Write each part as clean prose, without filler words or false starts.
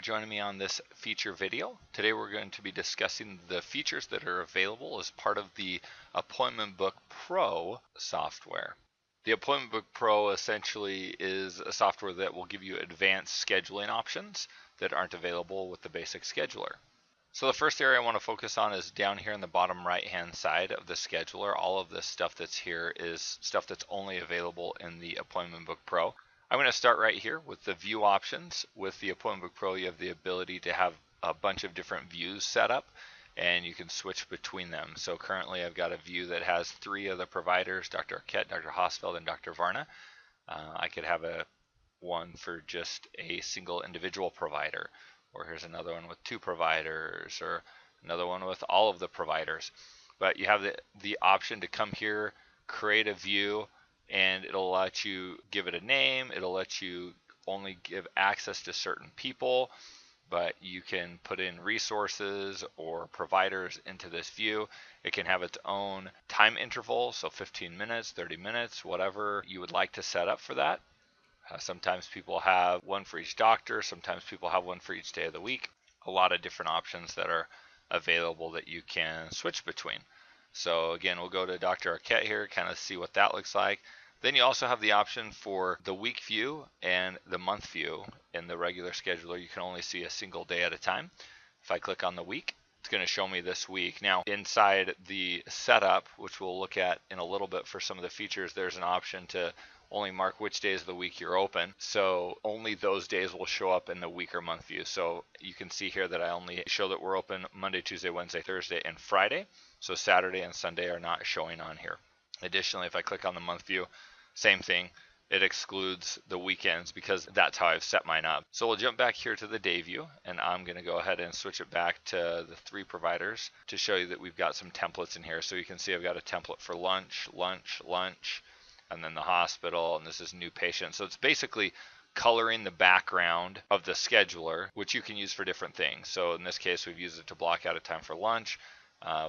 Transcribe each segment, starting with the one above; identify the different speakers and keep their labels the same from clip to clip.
Speaker 1: joining me on this feature video. Today we're going to be discussing the features that are available as part of the Appointment Book Pro software. The Appointment Book Pro essentially is a software that will give you advanced scheduling options that aren't available with the basic scheduler. So the first area I want to focus on is down here in the bottom right hand side of the scheduler. All of this stuff that's here is stuff that's only available in the Appointment Book Pro. I'm going to start right here with the view options. With the Appointment Book Pro, you have the ability to have a bunch of different views set up, and you can switch between them. So currently I've got a view that has 3 of the providers, Dr. Arquette, Dr. Hosfeld, and Dr. Varna. I could have one for just a single individual provider, or here's another one with 2 providers, or another one with all of the providers. But you have the option to come here, create a view, and it'll let you give it a name. It'll let you only give access to certain people, but you can put in resources or providers into this view. It can have its own time interval, so 15 minutes, 30 minutes, whatever you would like to set up for that. Sometimes people have one for each doctor, sometimes people have one for each day of the week. A lot of different options that are available that you can switch between. So again, we'll go to Dr. Arquette here, kind of see what that looks like. Then you also have the option for the week view and the month view. In the regular scheduler, you can only see a single day at a time. If I click on the week, it's going to show me this week. Now, inside the setup, which we'll look at in a little bit for some of the features, there's an option to only mark which days of the week you're open. So only those days will show up in the week or month view. So you can see here that I only show that we're open Monday, Tuesday, Wednesday, Thursday, and Friday. So Saturday and Sunday are not showing on here. Additionally, if I click on the month view, same thing. It excludes the weekends because that's how I've set mine up. So we'll jump back here to the day view, and I'm going to go ahead and switch it back to the 3 providers to show you that we've got some templates in here. So you can see I've got a template for lunch, and then the hospital, and this is new patient. So it's basically coloring the background of the scheduler, which you can use for different things. So in this case, we've used it to block out a time for lunch.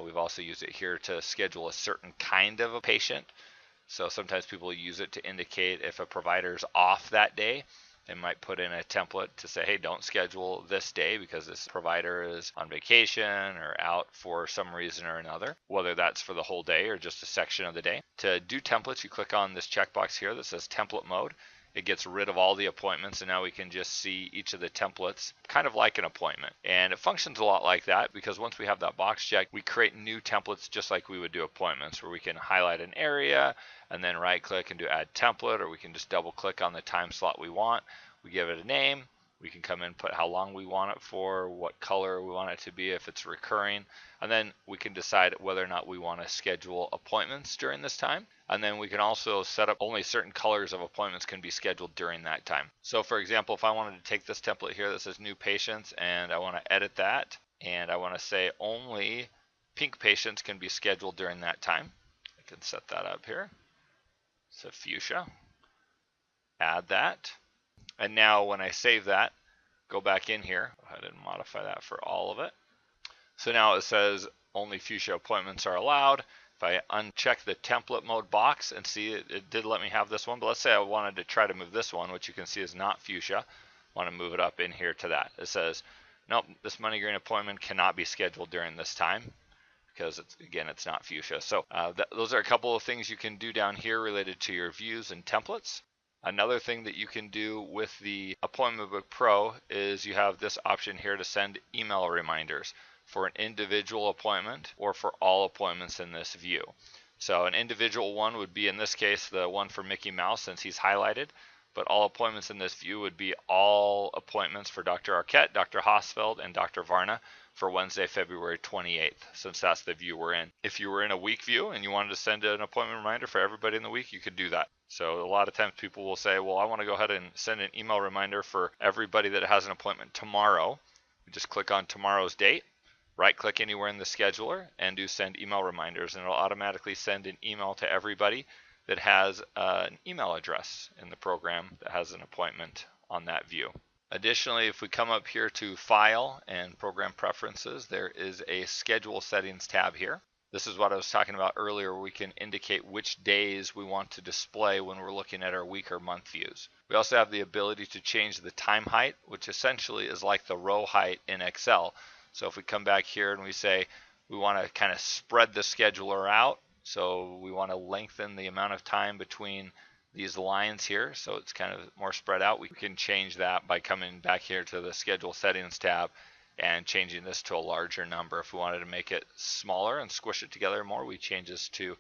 Speaker 1: We've also used it here to schedule a certain kind of a patient. So sometimes people use it to indicate if a provider's off that day. They might put in a template to say, hey, don't schedule this day because this provider is on vacation or out for some reason or another, whether that's for the whole day or just a section of the day. To do templates, you click on this checkbox here that says template mode. It gets rid of all the appointments, and now we can just see each of the templates kind of like an appointment. And it functions a lot like that because once we have that box checked, we create new templates just like we would do appointments, where we can highlight an area and then right click and do add template, or we can just double click on the time slot we want. We give it a name. We can come in and put how long we want it for, what color we want it to be if it's recurring, and then we can decide whether or not we want to schedule appointments during this time. And then we can also set up only certain colors of appointments can be scheduled during that time. So for example, if I wanted to take this template here that says new patients and I want to edit that, and I want to say only pink patients can be scheduled during that time, I can set that up here. So fuchsia, add that. And now when I save that, go back in here, go ahead and modify that for all of it. So now it says only fuchsia appointments are allowed. If I uncheck the template mode box and see it did let me have this one, but let's say I wanted to try to move this one, which you can see is not fuchsia. I want to move it up in here to that. It says, nope, this money green appointment cannot be scheduled during this time because it's not fuchsia. So those are a couple of things you can do down here related to your views and templates. Another thing that you can do with the Appointment Book Pro is you have this option here to send email reminders for an individual appointment or for all appointments in this view. So an individual one would be, in this case, the one for Mickey Mouse since he's highlighted, but all appointments in this view would be all appointments for Dr. Arquette, Dr. Hosfeld, and Dr. Varna for Wednesday, February 28th, since that's the view we're in. If you were in a week view and you wanted to send an appointment reminder for everybody in the week, you could do that. So a lot of times people will say, well, I want to go ahead and send an email reminder for everybody that has an appointment tomorrow. You just click on tomorrow's date, right click anywhere in the scheduler, and do send email reminders, and it'll automatically send an email to everybody that has an email address in the program that has an appointment on that view. Additionally, if we come up here to File and Program Preferences, there is a Schedule Settings tab here. This is what I was talking about earlier, where we can indicate which days we want to display when we're looking at our week or month views. We also have the ability to change the time height, which essentially is like the row height in Excel. So if we come back here and we say we want to kind of spread the scheduler out, so we want to lengthen the amount of time between these lines here, so it's kind of more spread out, we can change that by coming back here to the schedule settings tab and changing this to a larger number. If we wanted to make it smaller and squish it together more, we change this to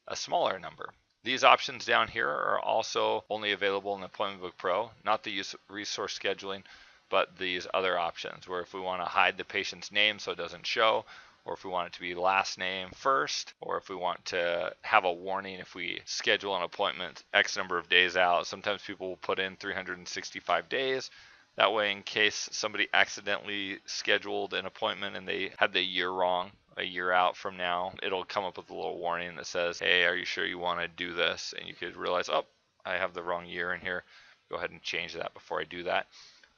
Speaker 1: a smaller number. These options down here are also only available in the Appointment Book Pro, not the use resource scheduling, but these other options, where if we want to hide the patient's name so it doesn't show, or if we want it to be last name first, or if we want to have a warning if we schedule an appointment X number of days out. Sometimes people will put in 365 days. That way, in case somebody accidentally scheduled an appointment and they had the year wrong, a year out from now, it'll come up with a little warning that says, hey, are you sure you want to do this? And you could realize, oh, I have the wrong year in here. Go ahead and change that before I do that.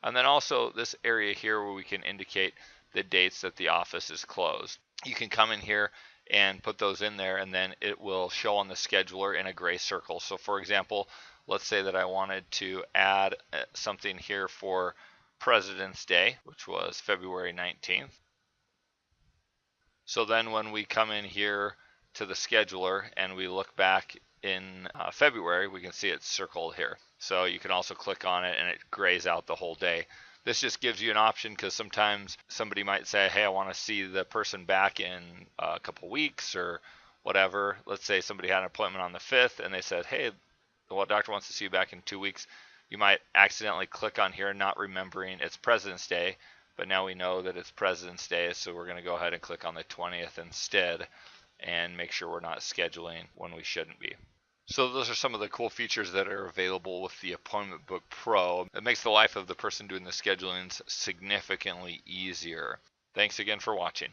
Speaker 1: And then also this area here where we can indicate the dates that the office is closed. You can come in here and put those in there, and then it will show on the scheduler in a gray circle. So for example, let's say that I wanted to add something here for President's Day, which was February 19th. So then when we come in here to the scheduler and we look back in February, we can see it's circled here. So you can also click on it and it grays out the whole day. This just gives you an option, because sometimes somebody might say, hey, I want to see the person back in a couple weeks or whatever. Let's say somebody had an appointment on the 5th and they said, hey, the doctor wants to see you back in 2 weeks. You might accidentally click on here, not remembering it's President's Day, but now we know that it's President's Day, so we're going to go ahead and click on the 20th instead and make sure we're not scheduling when we shouldn't be. So those are some of the cool features that are available with the Appointment Book Pro. It makes the life of the person doing the scheduling significantly easier. Thanks again for watching.